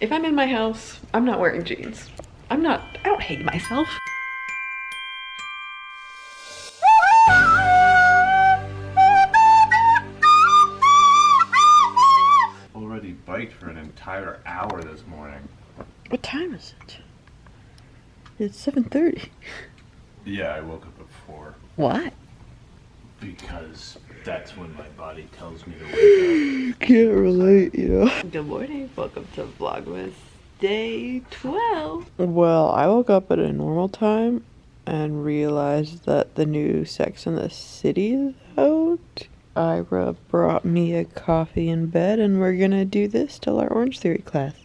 If I'm in my house, I'm not wearing jeans. I don't hate myself. Already biked for an entire hour this morning. What time is it? It's 7:30. Yeah, I woke up at 4. Why? Because that's when my body tells me to wake up. Can't relate, you know. Good morning. Welcome to Vlogmas day 12. Well, I woke up at a normal time and realized that the new Sex and the City is out. Ira brought me a coffee in bed and we're gonna do this till our Orange Theory class.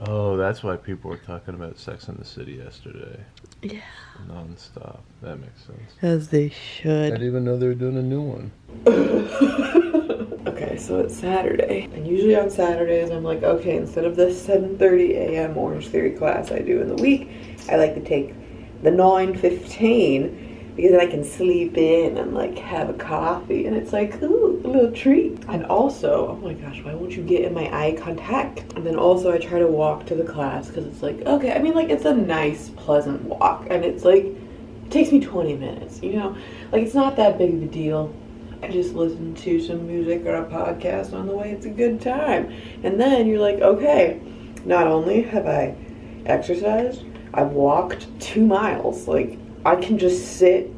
Oh, that's why people were talking about Sex and the City yesterday. Yeah. Non-stop. That makes sense. As they should. I didn't even know they were doing a new one. Okay, so it's Saturday. And usually on Saturdays I'm like, okay, instead of the 7:30 a.m. Orange Theory class I do in the week, I like to take the 9:15 because then I can sleep in and like have a coffee and it's like, ooh, a little treat. And also, oh my gosh, why won't you get in my eye contact? And then also I try to walk to the class because it's like, okay, I mean like it's a nice, pleasant walk and it's like, it takes me 20 minutes, you know? Like it's not that big of a deal. I just listen to some music or a podcast on the way. It's a good time. And then you're like, okay, not only have I exercised, I've walked 2 miles. Like I can just sit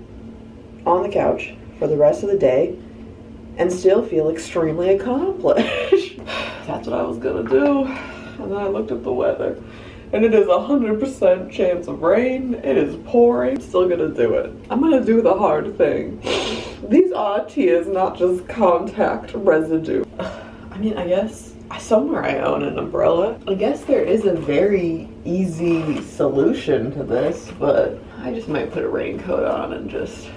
on the couch for the rest of the day and still feel extremely accomplished. That's what I was gonna do. And then I looked at the weather and it is 100% chance of rain. It is pouring. I'm still gonna do it. I'm gonna do the hard thing. These are tears, not just contact residue. I mean, I guess somewhere I own an umbrella. I guess there is a very easy solution to this, but I just might put a raincoat on and just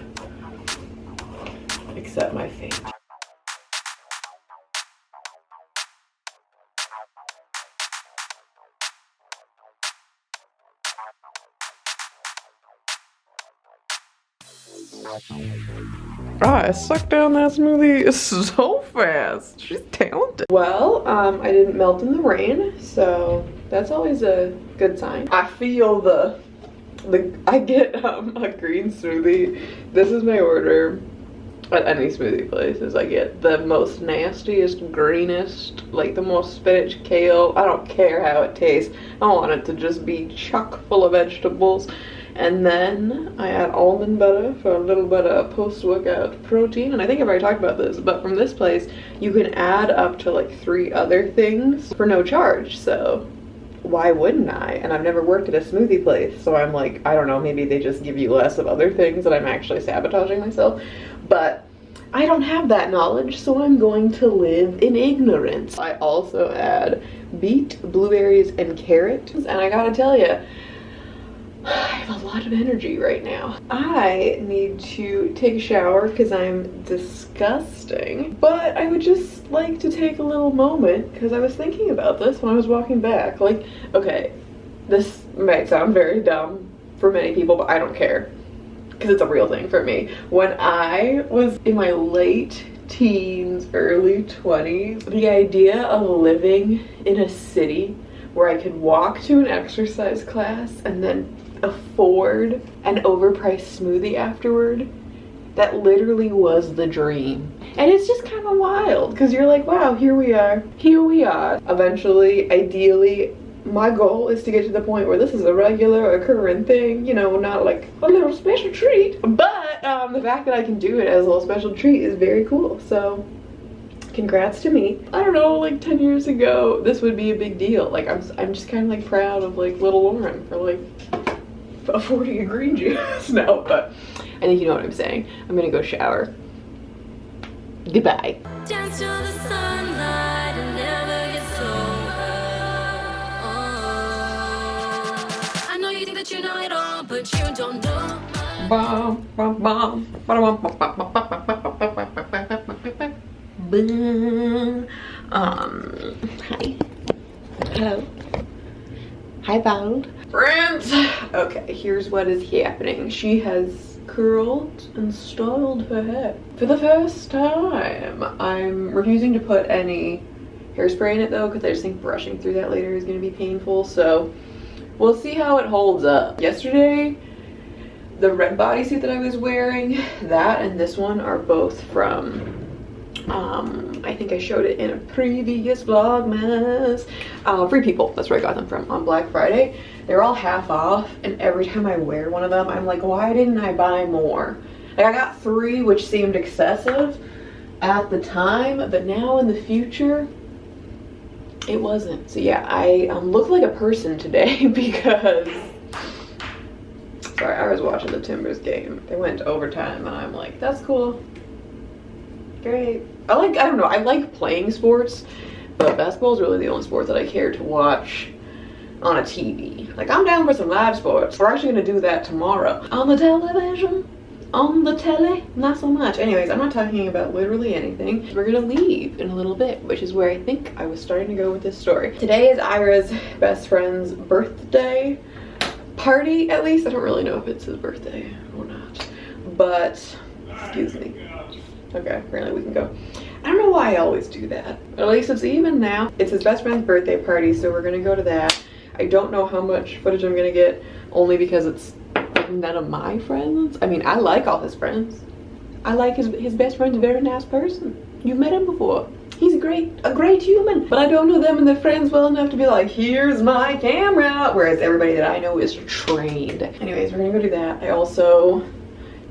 accept my fate. I sucked down that smoothie so fast. She's talented. Well, I didn't melt in the rain, so that's always a good sign. I feel I get a green smoothie. This is my order at any smoothie place. Is I get the most nastiest, greenest, like the most spinach, kale. I don't care how it tastes. I want it to just be chock full of vegetables. And then I add almond butter for a little bit of post-workout protein. And I think I've already talked about this, but from this place, you can add up to like 3 other things for no charge. So why wouldn't I? And I've never worked at a smoothie place. So I'm like, I don't know, maybe they just give you less of other things and I'm actually sabotaging myself. But I don't have that knowledge, so I'm going to live in ignorance. I also add beet, blueberries, and carrots. And I gotta tell you, I have a lot of energy right now. I need to take a shower because I'm disgusting. But I would just like to take a little moment because I was thinking about this when I was walking back. Like, okay, this might sound very dumb for many people, but I don't care because it's a real thing for me. When I was in my late teens, early 20s, the idea of living in a city where I could walk to an exercise class and then afford an overpriced smoothie afterward, that literally was the dream. And it's just kind of wild because you're like, wow, here we are. Eventually, ideally, my goal is to get to the point where this is a regular occurring thing, you know, not like a little special treat, but the fact that I can do it as a little special treat is very cool. So congrats to me. I don't know, like 10 years ago, this would be a big deal. Like I'm just kind of like proud of like little Lauren for like affording a green juice now, but I think you know what I'm saying. I'm gonna go shower. Goodbye. Dance to the sunlight and never get sober. Oh. I know you think that you know it all, but you don't know. Bum, bum, bum, bum, bum, bum, hi. Hello. Hi, Bald. Friends! Okay, here's what is happening. She has curled and styled her hair. For the first time, I'm refusing to put any hairspray in it though, because I just think brushing through that later is going to be painful. So we'll see how it holds up. Yesterday, the red bodysuit that I was wearing, that and this one are both from, I think I showed it in a previous Vlogmas. Free People, that's where I got them from on Black Friday. They're all half off, and every time I wear one of them, I'm like, why didn't I buy more? Like, I got 3, which seemed excessive at the time, but now in the future, it wasn't. So yeah, I look like a person today because, sorry, I was watching the Timbers game. They went to overtime, and I'm like, that's cool. Great. I don't know, I like playing sports, but basketball is really the only sport that I care to watch on a TV. Like, I'm down for some live sports. We're actually gonna do that tomorrow. On the television, on the telly, not so much. Anyways, I'm not talking about literally anything. We're gonna leave in a little bit, which is where I think I was starting to go with this story. Today is Ira's best friend's birthday party, at least. I don't really know if it's his birthday or not, but, excuse me. Okay, apparently we can go. I don't know why I always do that. At least it's even now. It's his best friend's birthday party, so we're gonna go to that. I don't know how much footage I'm gonna get, only because it's none of my friends. I mean, I like all his friends. I like his best friend's a very nice person. You've met him before. He's a great human. But I don't know them and their friends well enough to be like, here's my camera. Whereas everybody that I know is trained. Anyways, we're gonna go do that. I also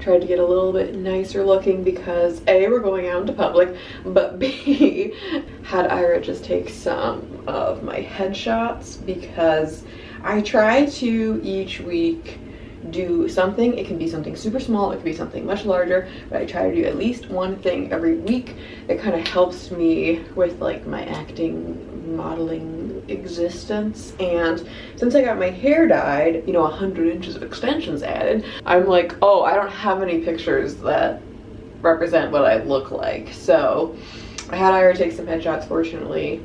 tried to get a little bit nicer looking because A, we're going out into public, but B, had Ira just take some of my headshots because I try to each week do something. It can be something super small, it can be something much larger, but I try to do at least one thing every week that kind of helps me with like my acting, modeling existence. And since I got my hair dyed, you know, 100 inches of extensions added, I'm like, oh, I don't have any pictures that represent what I look like. So I had Ira take some headshots. Fortunately,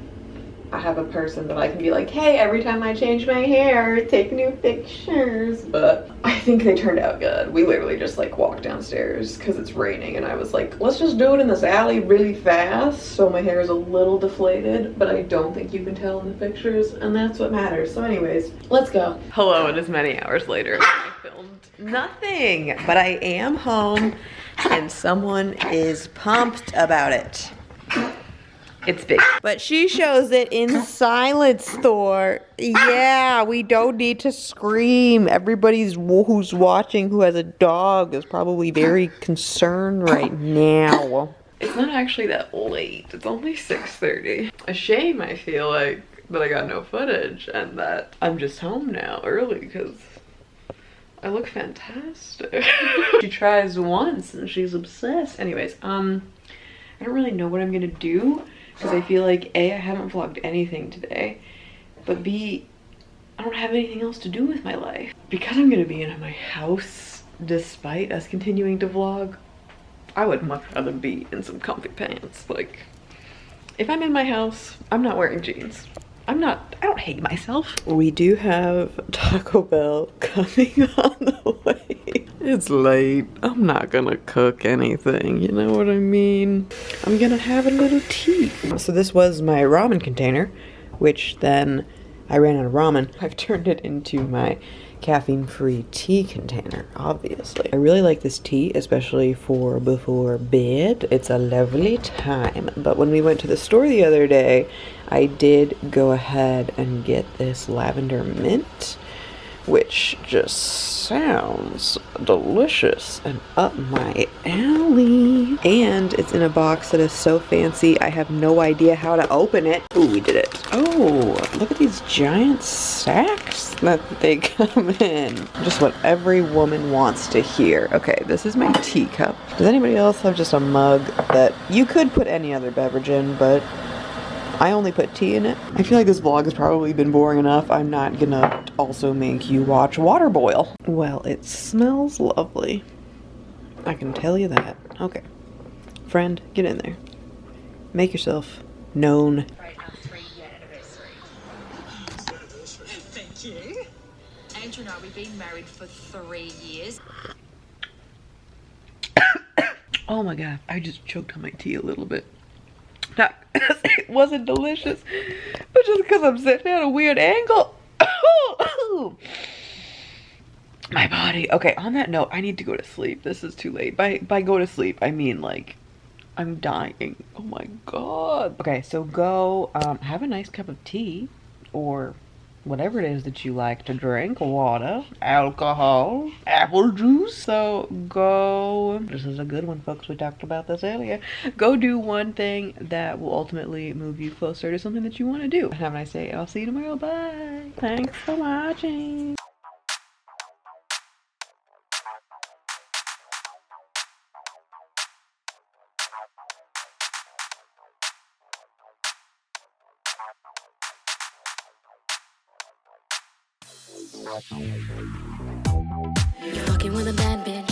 I have a person that I can be like, hey, every time I change my hair, take new pictures. But I think they turned out good. We literally just like walked downstairs because it's raining, and I was like, let's just do it in this alley really fast so my hair is a little deflated, but I don't think you can tell in the pictures, and that's what matters. So anyways, let's go. Hello, it is many hours later. I filmed nothing, but I am home and someone is pumped about it. It's big. But she shows it in silent store. Yeah, we don't need to scream. Everybody's who's watching who has a dog is probably very concerned right now. It's not actually that late. It's only 6:30. A shame, I feel like, that I got no footage and that I'm just home now early because I look fantastic. She tries once and she's obsessed. Anyways, I don't really know what I'm gonna do, because I feel like A, I haven't vlogged anything today, but B, I don't have anything else to do with my life. Because I'm gonna be in my house despite us continuing to vlog, I would much rather be in some comfy pants. Like, if I'm in my house, I'm not wearing jeans. I don't hate myself. We do have Taco Bell coming on the way. It's late. I'm not gonna cook anything, you know what I mean? I'm gonna have a little tea. So this was my ramen container, which then I ran out of ramen. I've turned it into my caffeine-free tea container, obviously. I really like this tea, especially for before bed. It's a lovely time. But when we went to the store the other day, I did go ahead and get this lavender mint, which just sounds delicious and up my alley. And it's in a box that is so fancy, I have no idea how to open it. Ooh, we did it. Oh, look at these giant sacks that they come in. Just what every woman wants to hear. Okay, this is my teacup. Does anybody else have just a mug that you could put any other beverage in, but I only put tea in it? I feel like this vlog has probably been boring enough. I'm not gonna also make you watch water boil. Well, it smells lovely. I can tell you that. Okay. Friend, get in there. Make yourself known. Right now, 3-year anniversary. Thank you. Andrew and I, we've been married for 3 years. Oh my god, I just choked on my tea a little bit. Not because it wasn't delicious, but just because I'm sitting at a weird angle. My body. Okay, on that note, I need to go to sleep. This is too late. By go to sleep, I mean like I'm dying. Oh my god. Okay, so go have a nice cup of tea or whatever it is that you like to drink. Water, alcohol, apple juice. So go, this is a good one, folks. We talked about this earlier. Go do one thing that will ultimately move you closer to something that you want to do. Have a nice day. I'll see you tomorrow. Bye. Thanks for watching. You're fucking with a bad bitch.